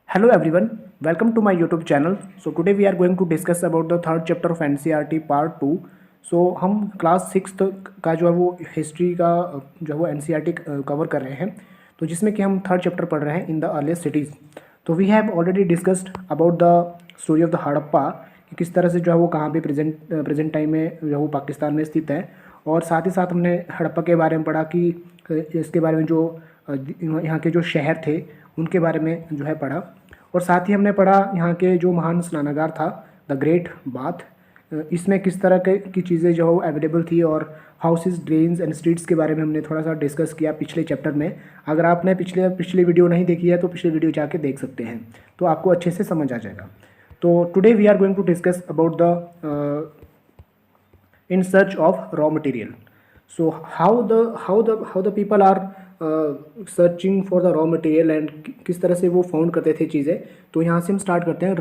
Hello everyone, welcome to my YouTube channel. So today we are going to discuss about the third chapter of NCERT part 2. So हम class 6 का जो है वो history का जो है वो NCERT कवर कर रहे हैं, तो जिसमें कि हम थर्ड चैप्टर पढ़ रहे हैं इन द अर्लीस्ट सिटीज़. तो we have already discussed about the story of the Harappa कि किस तरह से जो है वो कहाँ पे प्रेजेंट टाइम में जो है वो पाकिस्तान में स्थित है, और साथ ही साथ हमने हड़प्पा के बारे में पढ़ा कि इसके बारे में जो यहाँ के जो शहर थे उनके बारे में जो है पढ़ा, और साथ ही हमने पढ़ा यहाँ के जो महान स्नानागार था द ग्रेट बाथ, इसमें किस तरह की चीज़ें जो अवेलेबल थी, और हाउसेस, ड्रेन्स एंड स्ट्रीट्स के बारे में हमने थोड़ा सा डिस्कस किया पिछले चैप्टर में. अगर आपने पिछली वीडियो नहीं देखी है तो पिछली वीडियो जाके देख सकते हैं, तो आपको अच्छे से समझ आ जाएगा. तो today we are going to discuss about the in search of raw material. So how the people are searching for the raw material and किस तरह से वो फाउंड करते थे चीज़ें. तो यहाँ से हम स्टार्ट करते हैं.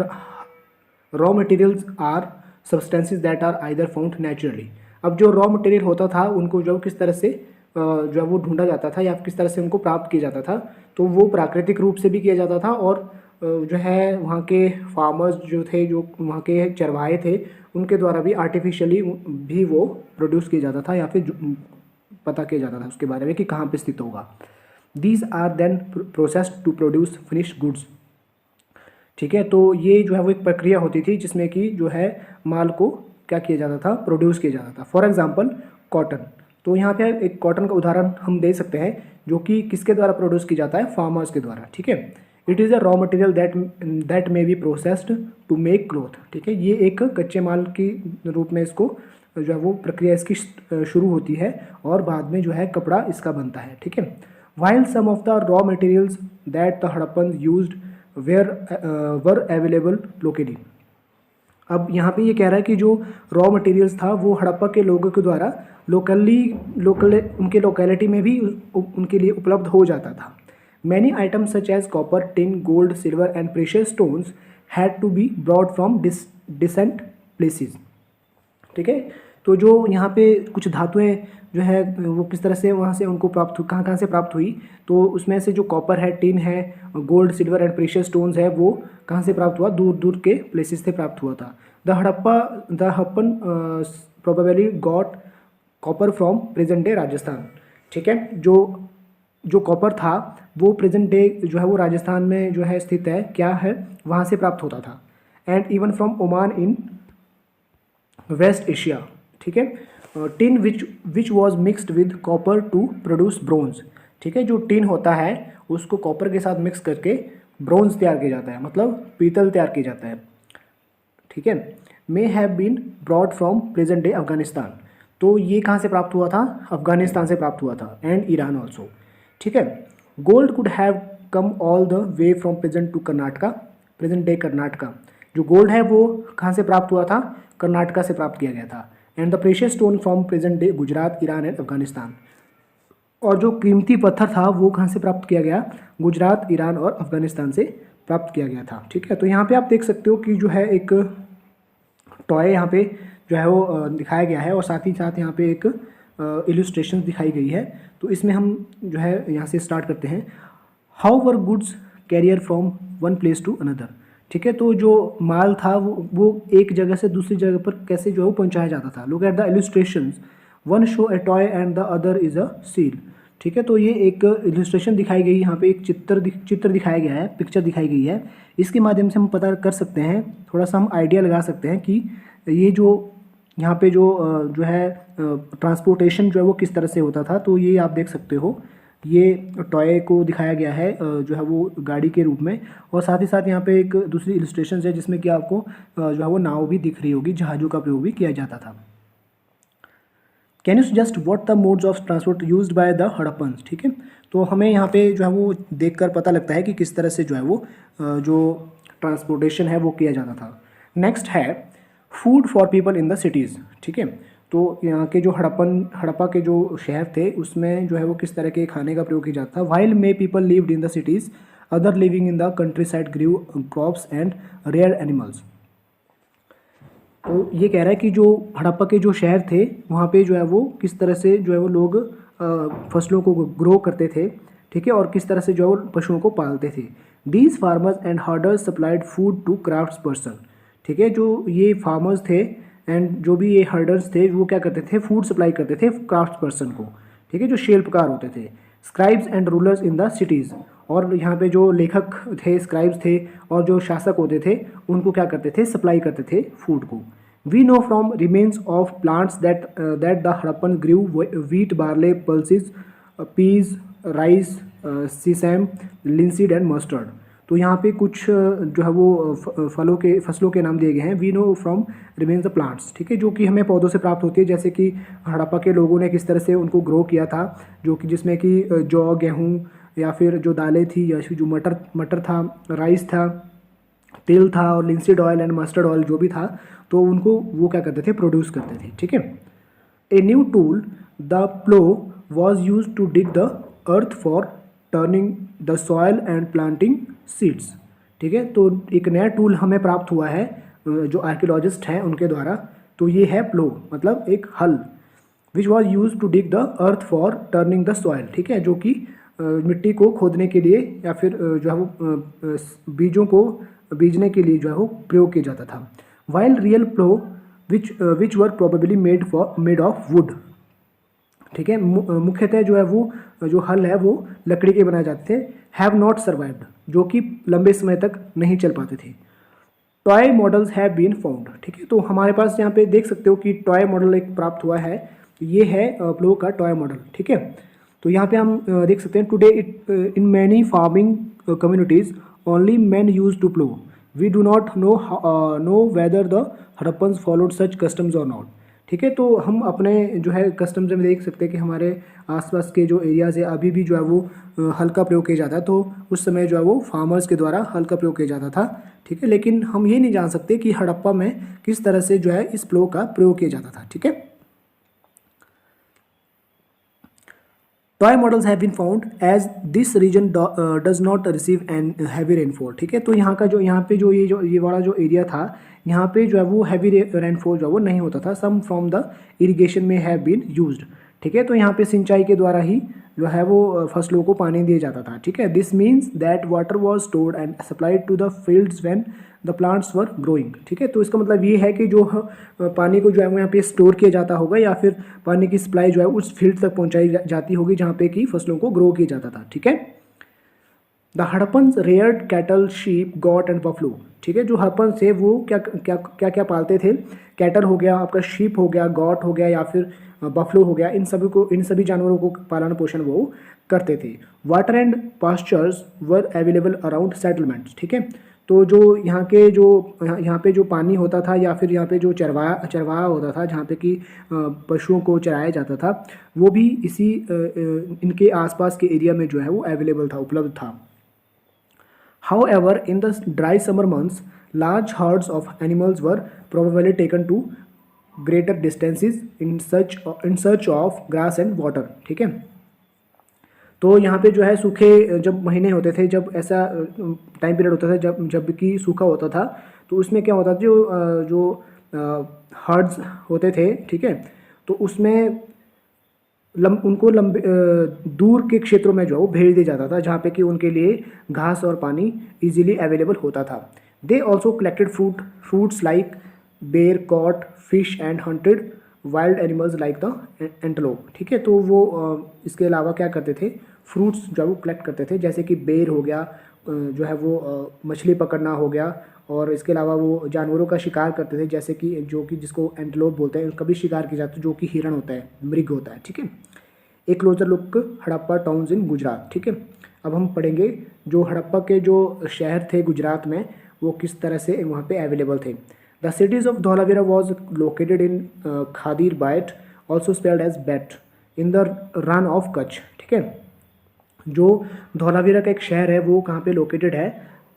Raw materials are substances that are either found naturally. अब जो रॉ मटेरियल होता था उनको जो किस तरह से जो है वो ढूंढा जाता था या किस तरह से उनको प्राप्त किया जाता था, तो वो प्राकृतिक रूप से भी किया जाता था, और जो है वहाँ के फार्मर्स जो थे, जो वहाँ के चरवाहे थे, उनके द्वारा भी आर्टिफिशियली भी वो प्रोड्यूस किया जाता था या फिर पता किया जाता था उसके बारे में कि कहाँ पे स्थित होगा. These are then processed to produce finished goods. ठीक है, तो ये जो है वो एक प्रक्रिया होती थी जिसमें कि जो है माल को क्या किया जाता था, प्रोड्यूस किया जाता था. For example cotton. तो यहाँ पे एक कॉटन का उदाहरण हम दे सकते हैं जो कि किसके द्वारा प्रोड्यूस किया जाता है, फार्मर्स के द्वारा. ठीक है, it is a raw material that may be processed to make cloth. ठीक है, ये एक कच्चे माल के रूप में इसको जो है वो प्रक्रिया इसकी शुरू होती है, और बाद में जो है कपड़ा इसका बनता है. ठीक है, while some of the raw materials that the Harappan used were available locally. अब यहाँ पे ये कह रहा है कि जो रॉ मटेरियल्स था वो हड़प्पा के लोगों के द्वारा उनके लोकेलिटी में भी उनके लिए उपलब्ध हो जाता था. Many items such as copper, tin, gold, silver and precious stones had to be brought from distant places. ठीक है, तो जो यहाँ पे कुछ धातुएं जो है वो किस तरह से वहाँ से उनको प्राप्त हुई, कहाँ से प्राप्त हुई, तो उसमें से जो कॉपर है, टिन है, gold, silver and precious stones है, वो कहाँ से प्राप्त हुआ, दूर दूर के प्लेसेस से प्राप्त हुआ था. The Harappan probably got copper from present day Rajasthan. ठीक है, जो कॉपर था वो प्रेजेंट डे जो है वो राजस्थान में जो है स्थित है, क्या है, वहाँ से प्राप्त होता था. And even from Oman in West Asia. ठीक है, tin which was mixed with copper to produce bronze. ठीक है, जो टिन होता है उसको कॉपर के साथ मिक्स करके ब्रोंज तैयार किया जाता है, मतलब पीतल तैयार किया जाता है. ठीक है, may have been brought from present day Afghanistan. तो ये कहाँ से प्राप्त हुआ था, अफगानिस्तान से प्राप्त हुआ था, एंड ईरान ऑल्सो. ठीक है, gold could have come all the way from present to Karnataka, present day Karnataka. जो गोल्ड है वो कहाँ से प्राप्त हुआ था, कर्नाटका से प्राप्त किया गया था. And the precious stone from present day Gujarat, Iran and Afghanistan. और जो कीमती पत्थर था वो कहाँ से प्राप्त किया गया, गुजरात, ईरान और अफगानिस्तान से प्राप्त किया गया था. ठीक है, तो यहाँ पे आप देख सकते हो कि जो है एक टॉय यहाँ पे जो है वो दिखाया गया है, और साथ ही साथ यहाँ पे एक इलस्ट्रेशन दिखाई गई है. तो इसमें हम जो है यहाँ से स्टार्ट करते हैं. How were goods carrier from one place to another. ठीक है, तो जो माल था वो एक जगह से दूसरी जगह पर कैसे जो है वो पहुँचाया जाता था. Look at the illustrations, one show A toy and the other is a seal. ठीक है, तो ये एक इलस्ट्रेशन दिखाई गई, यहाँ पे एक चित्र दिखाया गया है, पिक्चर दिखाई गई है. इसके माध्यम से हम पता कर सकते हैं, थोड़ा सा हम आइडिया लगा सकते हैं कि ये जो यहाँ पे जो है ट्रांसपोर्टेशन जो है वो किस तरह से होता था. तो ये आप देख सकते हो, ये टॉय को दिखाया गया है जो है वो गाड़ी के रूप में, और साथ ही साथ यहाँ पे एक दूसरी इलस्ट्रेशन है जिसमें कि आपको जो है वो नाव भी दिख रही होगी, जहाज़ों का प्रयोग भी किया जाता था. Can you suggest what the modes of transport used by the Harappans. ठीक है, तो हमें यहाँ पे जो है वो देखकर पता लगता है कि किस तरह से जो है वो जो ट्रांसपोर्टेशन है वो किया जाता था. नेक्स्ट है food for people in the cities. ठीक है, तो यहाँ के जो हड़प्पा के जो शहर थे उसमें जो है वो किस तरह के खाने का प्रयोग किया जाता था. While may people lived in the cities, other living in the countryside grew crops and rear animals. तो ये कह रहा है कि जो हड़प्पा के जो शहर थे वहाँ पे जो है वो किस तरह से जो है वो लोग फसलों को ग्रो करते थे. ठीक है, और किस तरह से जो है वो पशुओं को पालते थे. These farmers and herders supplied food to crafts person. ठीक है, जो ये फार्मर्स थे एंड जो भी ये हर्डर्स थे वो क्या करते थे, फूड सप्लाई करते थे क्राफ्ट पर्सन को। ठीक है, जो शिल्पकार होते थे। Scribes and rulers in the cities, और यहाँ पे जो लेखक थे, स्क्राइब्स थे, और जो शासक होते थे उनको क्या करते थे, सप्लाई करते थे फूड को। We know from remains of plants that the Harappan grew wheat, barley, pulses, peas, rice, sesame, linseed and mustard. तो यहाँ पे कुछ जो है वो फसलों के नाम दिए गए हैं। We know from remains the plants, ठीक है, जो कि हमें पौधों से प्राप्त होती है, जैसे कि हड़प्पा के लोगों ने किस तरह से उनको ग्रो किया था, जो कि जिसमें कि जौ, गेहूँ, या फिर जो दालें थी, या फिर जो मटर था, राइस था, तेल था, और linseed oil and mustard oil जो भी था, तो उनको वो क्या करते थे, प्रोड्यूस करते थे। ठीक है। A new tool, the plough, was use to dig the earth for turning the soil and planting seeds. ठीक है, तो एक नया टूल हमें प्राप्त हुआ है जो आर्कियोलॉजिस्ट हैं उनके द्वारा, तो ये है प्लो, मतलब एक हल। Which was use to dig the earth for turning the soil. ठीक है, जो कि मिट्टी को खोदने के लिए या फिर जो है वो बीजों को बीजने के लिए जो है वो प्रयोग किया जाता था। While real plough which were probably made of wood. ठीक है, मुख्यतः जो है वो जो हल है वो लकड़ी के बनाए जाते थे। हैव नॉट सर्वाइव्ड, जो कि लंबे समय तक नहीं चल पाते थे। Toy models have been found. ठीक है, तो हमारे पास यहाँ पे देख सकते हो कि टॉय मॉडल एक प्राप्त हुआ है, ये है प्लो का टॉय मॉडल। ठीक है, तो यहाँ पे हम देख सकते हैं, today in many farming communities only men use to plough. We do not know whether the Harappans followed such customs or not. ठीक है, तो हम अपने जो है कस्टम्स में देख सकते हैं कि हमारे आसपास के जो एरियाज़ है अभी भी जो है वो हल का प्रयोग किया जाता है। तो उस समय जो है वो फार्मर्स के द्वारा हल का प्रयोग किया जाता था। ठीक है, लेकिन हम ये नहीं जान सकते कि हड़प्पा में किस तरह से जो है इस प्लो का प्रयोग किया जाता था। ठीक है, toy models have been found as this region does not receive and heavy rainfall. ठीक है, तो यहाँ का जो यहाँ पे जो ये वाला जो एरिया था, यहाँ पे जो है वो हैवी रेनफॉल जो है वो नहीं होता था। सम फ्रॉम द इरिगेशन में हैव बीन यूज्ड। ठीक है, तो यहाँ पे सिंचाई के द्वारा ही जो है वो फसलों को पानी दिया जाता था। ठीक है, this means that water was stored and supplied to the fields when the plants were growing. ठीक है, तो इसका मतलब ये है कि जो पानी को जो है वो यहाँ पे स्टोर किया जाता होगा, या फिर पानी की सप्लाई जो है उस फील्ड तक पहुँचाई जाती होगी जहाँ पे कि फसलों को ग्रो किया जाता था। ठीक है, the Harappans reared cattle, sheep, got and buffalo. ठीक है, जो हड़प्पन थे वो क्या क्या क्या क्या पालते थे, कैटल हो गया, आपका शीप हो गया, गॉट हो गया, या फिर बफलो हो गया, इन सभी जानवरों को पालन पोषण वो करते थे। Water and pastures were available around settlements. ठीक है, तो जो यहाँ पे जो पानी होता था, या फिर यहाँ पे जो चरवाहा होता था जहाँ पे कि पशुओं को चराया जाता था, वो भी इसी इनके आसपास के एरिया में जो है वो अवेलेबल था, उपलब्ध था। However, in the dry summer months, large herds of animals were probably taken to greater distances in search of grass and water. ठीक है, तो यहाँ पे जो है सूखे जब महीने होते थे, जब ऐसा टाइम पीरियड होता था जब कि सूखा होता था, तो उसमें क्या होता था, जो हर्ड्स होते थे, ठीक है, तो उसमें उनको लंबे दूर के क्षेत्रों में जो है वो भेज दिया जाता था, जहाँ पे कि उनके लिए घास और पानी इजीली अवेलेबल होता था। They also collected fruits like ber, caught, fish and hunted wild animals like the antelope. ठीक है, तो वो इसके अलावा क्या करते थे, फ्रूट्स जो है वो कलेक्ट करते थे, जैसे कि बेर हो गया, जो है वो मछली पकड़ना हो गया, और इसके अलावा वो जानवरों का शिकार करते थे, जैसे कि जिसको एंटलोप बोलते हैं, उसका भी शिकार किया जाता है, जो कि हिरण होता है, मृग होता है। ठीक है, एक closure look Harappa towns in Gujarat. ठीक है, अब हम पढ़ेंगे जो हड़प्पा के जो शहर थे गुजरात में, वो किस तरह से वहाँ पे अवेलेबल थे। The cities of Dholavira was located in Khadir Beyt, also spelled as Bet, in the Rann of Kutch. ठीक है, जो धौलावीरा का एक शहर है वो कहाँ पे लोकेटेड है,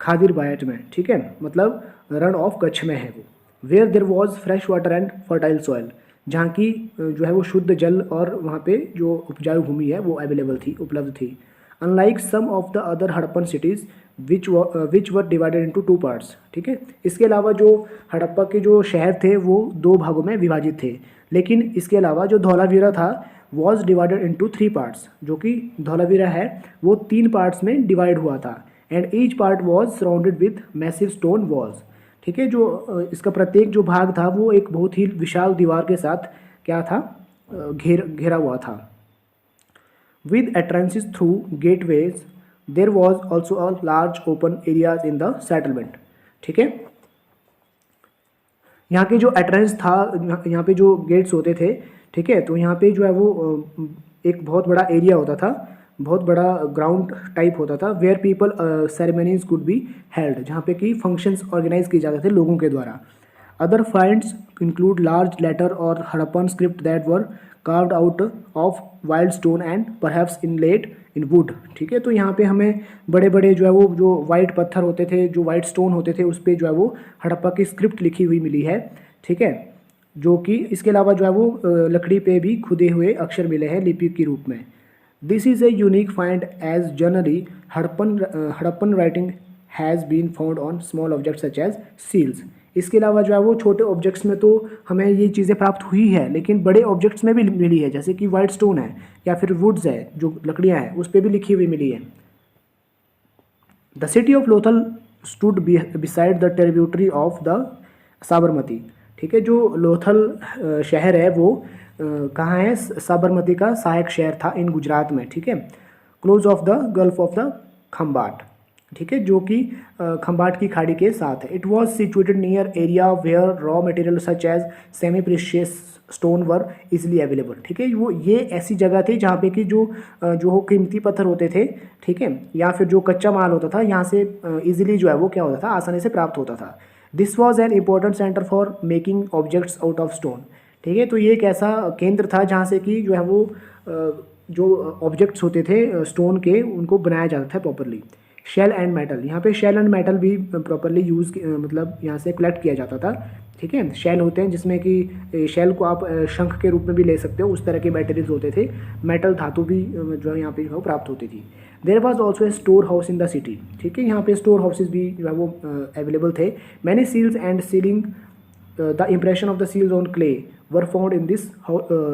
खादीर बाइट में। ठीक है, मतलब रन ऑफ कच्छ में है वो। Where there was fresh water and fertile soil, जहाँ की जो है वो शुद्ध जल और वहाँ पे जो उपजाऊ भूमि है वो अवेलेबल थी, उपलब्ध थी। Unlike some of the other Harappan cities which were divided into 2 parts. ठीक है, इसके अलावा जो हड़प्पा के जो शहर थे वो 2 भागों में विभाजित थे, लेकिन इसके अलावा जो धौलावीरा था वॉज डिवाइडेड इनटू 3 पार्ट्स, जो कि धौलावीरा है वो 3 पार्ट्स में डिवाइड हुआ था। And each part was surrounded with massive stone walls. ठीक है, जो इसका प्रत्येक जो भाग था वो एक बहुत ही विशाल दीवार के साथ क्या था, घेरा हुआ था। With entrances through gateways there was also a large open areas in the settlement. ठीक है, यहाँ के जो एंट्रेंस था, यहाँ पे जो गेट्स होते थे, ठीक है, तो यहाँ पे जो है वो एक बहुत बड़ा एरिया होता था, बहुत बड़ा ग्राउंड टाइप होता था, where people ceremonies could be held, जहाँ पे कि फंक्शंस ऑर्गेनाइज किए जाते थे लोगों के द्वारा। Other finds include large letter और Harappan script that were carved out of wild stone and perhaps inlaid in wood. ठीक है, तो यहाँ पे हमें बड़े बड़े जो है वो जो वाइट पत्थर होते थे, जो वाइट स्टोन होते थे, उस पर जो है वो हड़प्पा की स्क्रिप्ट लिखी हुई मिली है। ठीक है, जो कि इसके अलावा जो है वो लकड़ी पे भी खुदे हुए अक्षर मिले हैं लिपि के रूप में। This is a unique find as generally Harappan writing has been found on small objects such as seals. इसके अलावा जो है वो छोटे ऑब्जेक्ट्स में तो हमें ये चीज़ें प्राप्त हुई है, लेकिन बड़े ऑब्जेक्ट्स में भी मिली है, जैसे कि वाइट स्टोन है या फिर वुड्स है, जो लकड़ियाँ हैं, उस पर भी लिखी हुई मिली है। The city of Lothal stood beside the tributary of the Sabarmati. ठीक है, जो लोथल शहर है वो कहाँ है, साबरमती का सहायक शहर था इन गुजरात में। ठीक है, close of the Gulf of the Khambhat. ठीक है, जो कि खम्बाट की खाड़ी के साथ है। It was situated near area where raw material such as semi precious stone were easily available. ठीक है, वो ये ऐसी जगह थी जहाँ पे कि जो कीमती पत्थर होते थे, ठीक है, या फिर जो कच्चा माल होता था, यहाँ से इजीली जो है वो क्या होता था, आसानी से प्राप्त होता था। This was an important centre for making objects out of stone. ठीक है, तो ये एक ऐसा केंद्र था जहाँ से कि जो है वो जो ऑब्जेक्ट्स होते थे स्टोन के, उनको बनाया जाता था प्रॉपरली। शेल एंड मेटल, यहाँ पे शेल एंड मेटल भी प्रॉपरली यूज़ मतलब यहाँ से कलेक्ट किया जाता था। ठीक है, शेल होते हैं जिसमें कि शेल को आप शंख के रूप में भी ले सकते हो, उस तरह के मटेरियल्स होते थे। मेटल धातु भी जो है यहाँ पे जो प्राप्त होती थी। There was also a store house in the city. ठीक है, यहाँ पे स्टोर हाउसेज भी जो है वो अवेलेबल थे। Many seals and sealing the impression of the seals on clay were found in this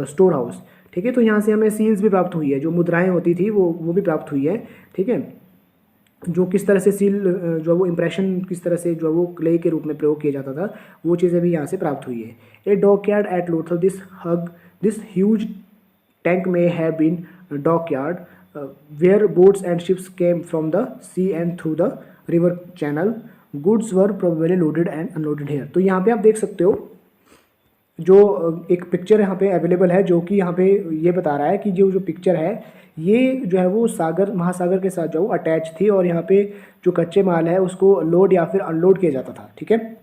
store house. ठीक है, तो यहाँ से हमें सील्स भी प्राप्त हुई है, जो मुद्राएं होती थी वो भी प्राप्त हुई है। ठीक है, जो किस तरह से सील जो है वो इम्प्रेशन किस तरह से जो है वो क्ले के रूप में प्रयोग किया जाता था, वो चीज़ें भी यहाँ से प्राप्त हुई है। A dockyard at Lothal this huge tank may have been dockyard where boats and ships came from the sea and through the river channel. Goods were probably loaded and unloaded here. तो यहाँ पे आप देख सकते हो, जो एक पिक्चर यहाँ पे अवेलेबल है, जो कि यहाँ पे ये बता रहा है कि जो पिक्चर है ये जो है वो महासागर के साथ जो वो अटैच थी, और यहाँ पे जो कच्चे माल है उसको लोड या फिर अनलोड किया जाता था। ठीक है,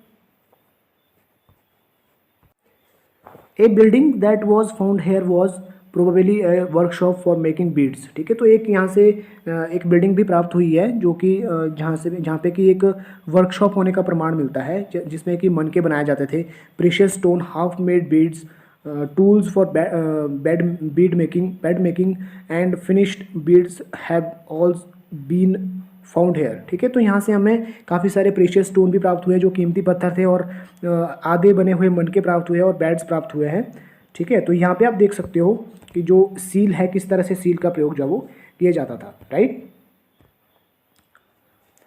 a building that was found here was probably a workshop for making beads. ठीक है, तो एक यहाँ से एक बिल्डिंग भी प्राप्त हुई है, जो कि जहाँ पे कि एक वर्कशॉप होने का प्रमाण मिलता है, जिसमें कि मनके बनाए जाते थे, precious stone, half made beads, tools for bead making and finished beads have all been found here. ठीक है, तो यहाँ से हमें काफ़ी सारे प्रीशियस स्टोन भी प्राप्त हुए, जो कीमती पत्थर थे, और आधे बने हुए मनके प्राप्त हुए और बैड्स प्राप्त हुए हैं। ठीक है, तो यहाँ पे आप देख सकते हो कि जो सील है, किस तरह से सील का प्रयोग जो वो किया जाता था। Right,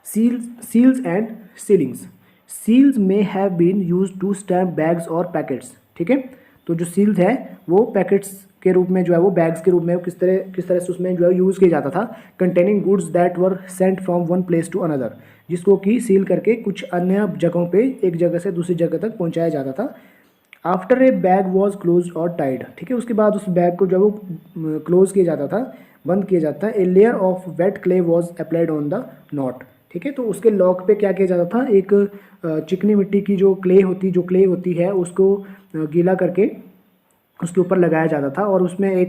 seals and sealings. Seals may have been use to stamp bags or packets. ठीक है, तो जो सील्स है वो पैकेट्स के रूप में जो है वो बैग्स के रूप में किस तरह से उसमें जो है यूज़ किया जाता था। Containing goods that were sent from one place to another, जिसको कि सील करके कुछ अन्य जगहों पे एक जगह से दूसरी जगह तक पहुंचाया जाता था। After a bag was close और टाइड। ठीक है, उसके बाद उस बैग को जो वो क्लोज किया जाता था, बंद किया जाता है। A layer of weight clay was applied on the not. ठीक है, तो उसके लॉक पे क्या किया जाता था, एक चिकनी मिट्टी की जो क्ले होती है उसको गीला करके उसके ऊपर लगाया जाता था, और उसमें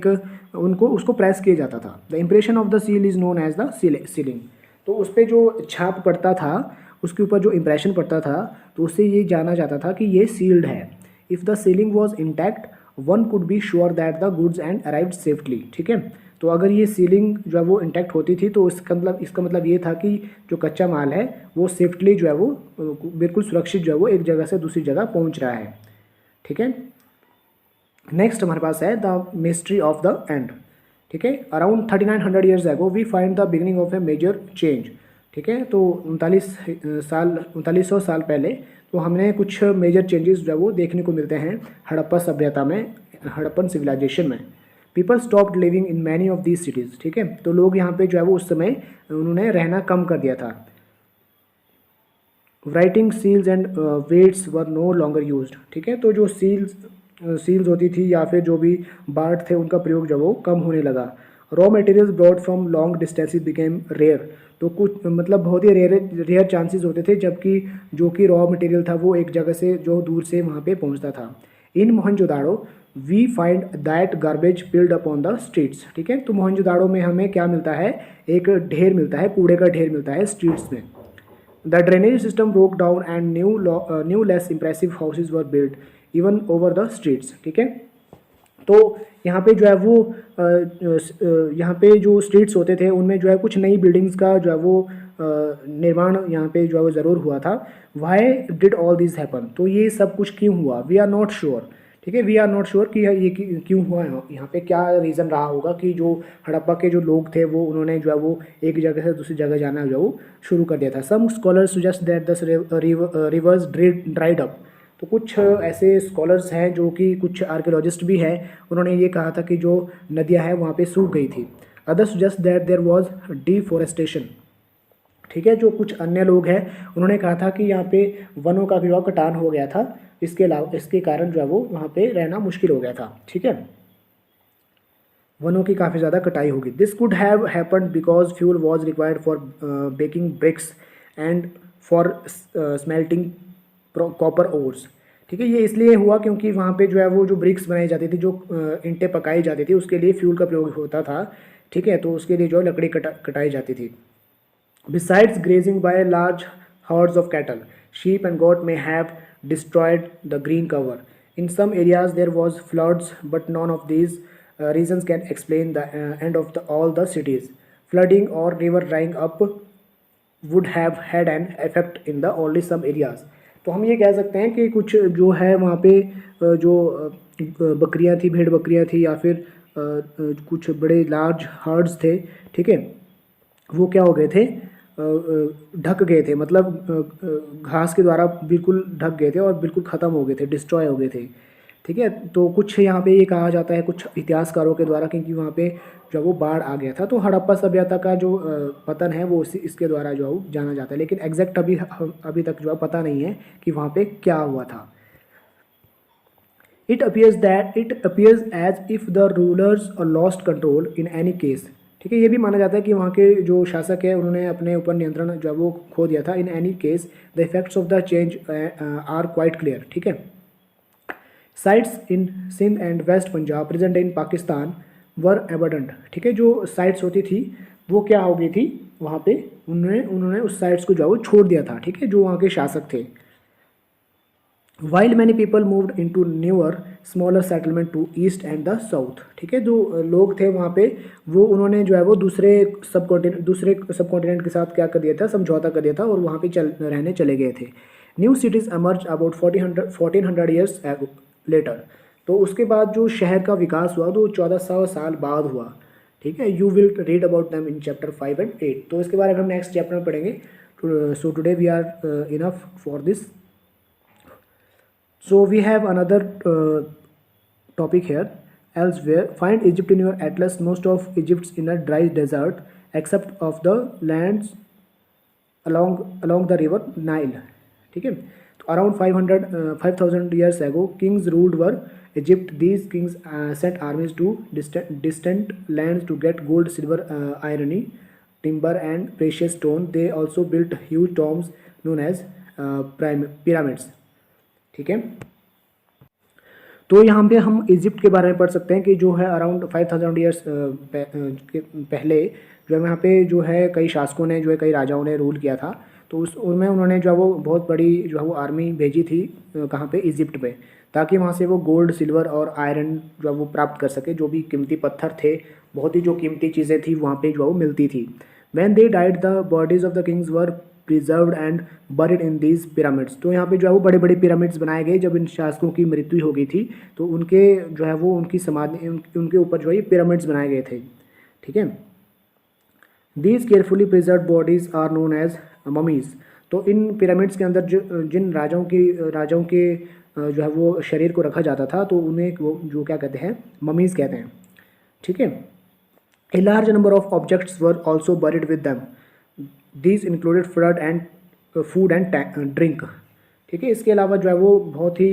उसको प्रेस किया जाता था। The impression of the seal is known as the sealing. तो उस पर जो छाप पड़ता था, उसके ऊपर जो इम्प्रेशन पड़ता था, तो उससे ये जाना जाता था कि ये सील्ड है। If the ceiling was intact one could be sure that the goods and arrived safely. ठीक है, तो अगर ये सीलिंग जो है वो इंटैक्ट होती थी, तो इसका मतलब ये था कि जो कच्चा माल है वो सेफ्टली जो है वो बिल्कुल सुरक्षित जो है वो एक जगह से दूसरी जगह पहुंच रहा है। ठीक है, नेक्स्ट हमारे पास है the mystery of the end. ठीक है, around 3900 years ago we find the beginning of a major change. ठीक है। तो 3900 साल पहले तो हमने कुछ मेजर चेंजेस जो है वो देखने को मिलते हैं हड़प्पा सभ्यता में, हड़प्पन सिविलाइजेशन में। People stopped living in many of these cities, ठीक है। तो लोग यहाँ पे जो है वो उस समय उन्होंने रहना कम कर दिया था। Writing seals and weights were no longer used, ठीक है। तो जो सील्स होती थी या फिर जो भी बार्ड थे उनका प्रयोग जो वो कम होने लगा। Raw materials brought from long distances became rare, तो कुछ मतलब बहुत ही रेयर चांसेस होते थे, जबकि जो कि रॉ मटेरियल था वो एक जगह से जो दूर से वहाँ पे पहुँचता था। In Mohenjodaro we find that garbage piled upon the streets, ठीक है। तो मोहनजोदाड़ो में हमें क्या मिलता है, एक ढेर मिलता है, कूड़े का ढेर मिलता है स्ट्रीट्स में। The drainage system broke down and new less impressive houses were built even over the streets, ठीक है। तो यहाँ पे जो है वो यहाँ पे जो स्ट्रीट्स होते थे उनमें जो है कुछ नई बिल्डिंग्स का जो है वो निर्माण यहाँ पे जो है वो ज़रूर हुआ था। Why did all this happen, तो ये सब कुछ क्यों हुआ, वी आर नॉट श्योर, ठीक है। वी आर नॉट श्योर कि ये क्यों हुआ, यहाँ पे क्या रीज़न रहा होगा कि जो हड़प्पा के जो लोग थे वो उन्होंने जो है वो एक जगह से दूसरी जगह जाना जो है वो शुरू कर दिया था। Some scholars suggest that the rivers dried up, तो कुछ ऐसे स्कॉलर्स हैं जो कि कुछ आर्कियोलॉजिस्ट भी हैं, उन्होंने ये कहा था कि जो नदियाँ हैं वहाँ पे सूख गई थी। Others suggest that there was deforestation, ठीक है। जो कुछ अन्य लोग हैं उन्होंने कहा था कि यहाँ पे वनों का जो कटान हो गया था, इसके अलावा इसके कारण जो है वो वहाँ पे रहना मुश्किल हो गया था, ठीक है। वनों की काफ़ी ज़्यादा कटाई होगी। This could have happened because fuel was required for baking bricks and for smelting copper ores, ठीक है। ये इसलिए हुआ क्योंकि वहाँ पे जो है वो जो ब्रिक्स बनाई जाती थी, जो ईंटें पकाई जाती थी, उसके लिए फ्यूल का प्रयोग होता था, ठीक है। तो उसके लिए जो लकड़ी कटाई जाती थी। Besides grazing by large herds of cattle, sheep and goat may have destroyed the green cover. In some areas there was floods, but none of these reasons can explain the end of all the cities. Flooding or river drying up would have had an effect in the only some areas. तो हम ये कह सकते हैं कि कुछ जो है वहाँ पे जो बकरियाँ थी, भेड़ बकरियाँ थी या फिर कुछ बड़े लार्ज हर्ड्स थे, ठीक है, वो क्या हो गए थे, ढक गए थे, मतलब घास के द्वारा बिल्कुल ढक गए थे और बिल्कुल ख़त्म हो गए थे, डिस्ट्रॉय हो गए थे, ठीक है। तो कुछ यहाँ पे ये कहा जाता है कुछ इतिहासकारों के द्वारा, क्योंकि वहाँ पे जब वो बाढ़ आ गया था, तो हड़प्पा सभ्यता का जो पतन है वो इसके द्वारा जो है जाना जाता है। लेकिन एग्जैक्ट अभी तक जो है पता नहीं है कि वहाँ पे क्या हुआ था। It appears as if the rulers lost control in any case, ठीक है। ये भी माना जाता है कि वहाँ के जो शासक है उन्होंने अपने ऊपर नियंत्रण जो है वो खो दिया था। In any case the effects of the change are quite clear, ठीक है। Sites in Sindh and west Punjab present in Pakistan were abundant, ठीक है। जो साइट्स होती थी वो क्या हो गई थी वहाँ पे, उन्होंने उस साइट्स को जो है वो छोड़ दिया था, ठीक है, जो वहाँ के शासक थे। While many people moved into newer smaller settlement to east and the south, ठीक है। जो लोग थे वहाँ पे वो उन्होंने जो है वो दूसरे सब कॉन्टिनेंट के साथ क्या कर दिया था, समझौता कर दिया था और वहाँ पे रहने चले गए थे। New cities emerged about 1400 years later, तो उसके बाद जो शहर का विकास हुआ तो 1400 साल बाद हुआ, ठीक है। You will read about them in chapter 5 and 8, तो इसके बारे में हम नेक्स्ट चैप्टर में पढ़ेंगे। So today we are enough for this. So we have another topic here. Elsewhere, find Egypt in your atlas. Most of Egypt's in a dry desert, except of the lands along the river Nile. ठीक है। तो around 5,000 years ago, kings ruled were Egypt. These kings sent armies to distant lands to get gold, silver, iron, timber, and precious stone. They also built huge tombs known as pyramids. ठीक है। तो यहाँ पे हम Egypt के बारे में पढ़ सकते हैं कि जो है अराउंड 5000 ईयर्स पहले जो है यहाँ पे जो है कई शासकों ने जो है कई राजाओं ने रूल किया था। तो उनमें उन्होंने जो है वो बहुत बड़ी जो है वो आर्मी भेजी थी कहाँ पे, इजिप्ट पे, ताकि वहाँ से वो गोल्ड, सिल्वर और आयरन जो है वो प्राप्त कर सके। जो भी कीमती पत्थर थे, बहुत ही जो कीमती चीज़ें थी वहाँ पे जो है वो मिलती थी। When they died the bodies of the Kings were preserved and buried in these pyramids, तो यहाँ पे जो है वो बड़े बड़े पिरामिड्स बनाए गए। जब इन शासकों की मृत्यु हो गई थी तो उनके जो है वो उनकी समाधि, उनके ऊपर जो है ये पिरामिड्स बनाए गए थे, ठीक है। These carefully preserve bodies are known as mummies. तो इन पिरामिड्स के अंदर जो जिन राजाओं के जो है वो शरीर को रखा जाता था तो उन्हें वो जो क्या कहते हैं, ममीज़ कहते हैं। ठीक है। A large number of objects were also buried with them. These included food and drink. ठीक है। इसके अलावा जो है वो बहुत ही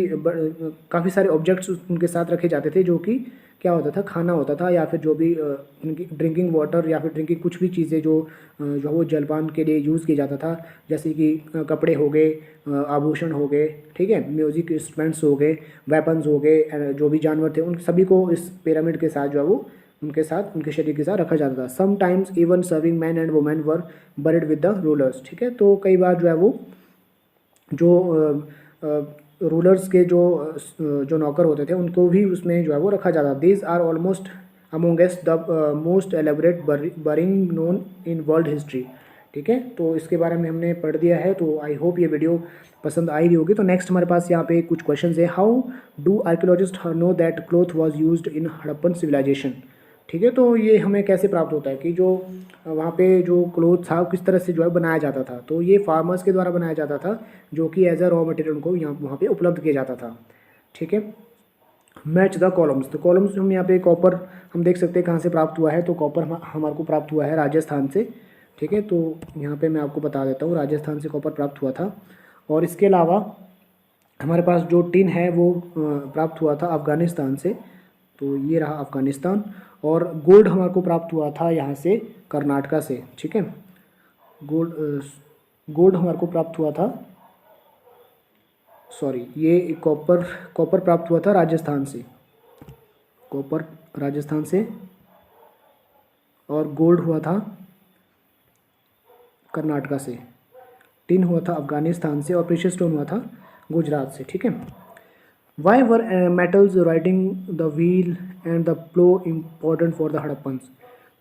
काफ़ी सारे ऑब्जेक्ट्स उनके साथ रखे जाते थे, जो कि क्या होता था, खाना होता था या फिर जो भी उनकी ड्रिंकिंग वाटर या फिर ड्रिंकिंग कुछ भी चीज़ें जो वो जलपान के लिए यूज़ किया जाता था, जैसे कि कपड़े हो गए, आभूषण हो गए, ठीक है, म्यूज़िक इंस्ट्रूमेंट्स हो गए, वेपन्स हो गए, जो भी जानवर थे उन सभी को इस पिरामिड के साथ जो है वो उनके शरीर के साथ रखा जाता था। Sometimes even serving man and women were buried with the rulers. ठीक है। तो कई बार जो है वो जो रूलर्स के जो नौकर होते थे उनको भी उसमें जो है वो रखा जाता। These are almost amongst the most elaborate burying known in world history. ठीक है। तो इसके बारे में हमने पढ़ दिया है। तो आई होप ये वीडियो पसंद आई रही होगी। तो नेक्स्ट हमारे पास यहाँ पे कुछ क्वेश्चंस है। How do archaeologist know that cloth was used in Harappan civilization. ठीक है। तो ये हमें कैसे प्राप्त होता है कि जो वहाँ पे जो क्लोथ था किस तरह से जो है बनाया जाता था। तो ये फार्मर्स के द्वारा बनाया जाता था, जो कि एज अ रॉ मटेरियल उनको यहाँ वहाँ पे उपलब्ध किया जाता था। ठीक है। Match the columns. तो कॉलम्स हम यहाँ पे कॉपर हम देख सकते हैं कहाँ से प्राप्त हुआ है। तो कॉपर हमारे को प्राप्त हुआ है राजस्थान से। ठीक है। तो यहाँ पे मैं आपको बता देता हूँ, राजस्थान से कॉपर प्राप्त हुआ था। और इसके अलावा हमारे पास जो टिन है वो प्राप्त हुआ था अफ़गानिस्तान से। तो ये रहा अफ़गानिस्तान। और गोल्ड हमारे को प्राप्त हुआ था यहाँ से कर्नाटका से। ठीक है। गोल्ड हमारे को प्राप्त हुआ था, सॉरी, ये कॉपर प्राप्त हुआ था राजस्थान से, कॉपर राजस्थान से, और गोल्ड हुआ था कर्नाटका से, टिन हुआ था अफ़गानिस्तान से, और प्रेशियस स्टोन हुआ था गुजरात से। ठीक है। Why were metals writing the wheel and the plough important for the Harappans.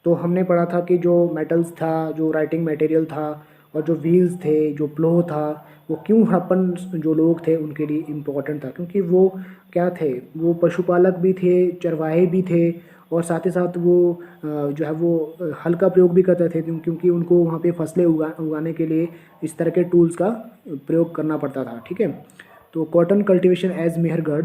तो हमने पढ़ा था कि जो मेटल्स था, जो राइटिंग मटेरियल था, और जो व्हील्स थे, जो प्लो था, वो क्यों हड़प्पन जो लोग थे उनके लिए इम्पॉर्टेंट था, क्योंकि वो क्या थे, वो पशुपालक भी थे, चरवाहे भी थे, और साथ ही साथ वो जो है वो हल का प्रयोग भी करते थे, क्योंकि उनको वहाँ पे फसलें उगाने के लिए इस तरह के टूल्स का प्रयोग करना पड़ता था। ठीक है। तो कॉटन कल्टीवेशन एज मेहरगढ़,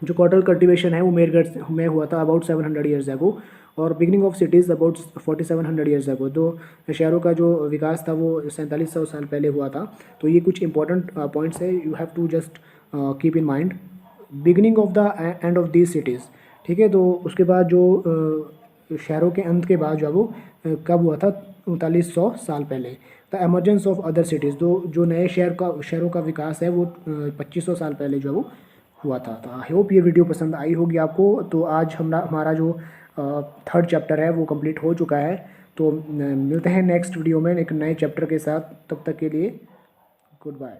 जो कॉटन कल्टीवेशन है वो मेहरगढ़ में हुआ था अबाउट 700 ईयर्स एगो, और beginning of cities about 4700 years ago. तो शहरों का जो विकास था वो 4700 साल पहले हुआ था। तो ये कुछ इंपॉर्टेंट पॉइंट्स है, you have to just keep in mind. Beginning of the end of these cities. ठीक है। तो उसके बाद जो शहरों के अंत के बाद जो है वो कब हुआ था, 3900 साल पहले। The emergence of other cities, जो नए शहरों का विकास है वो 2500 साल पहले जो है वो हुआ था। तो आई होप ये वीडियो पसंद आई होगी आपको। तो आज हमारा जो थर्ड चैप्टर है वो कंप्लीट हो चुका है। तो मिलते हैं नेक्स्ट वीडियो में एक नए चैप्टर के साथ। तब तक के लिए गुड बाय।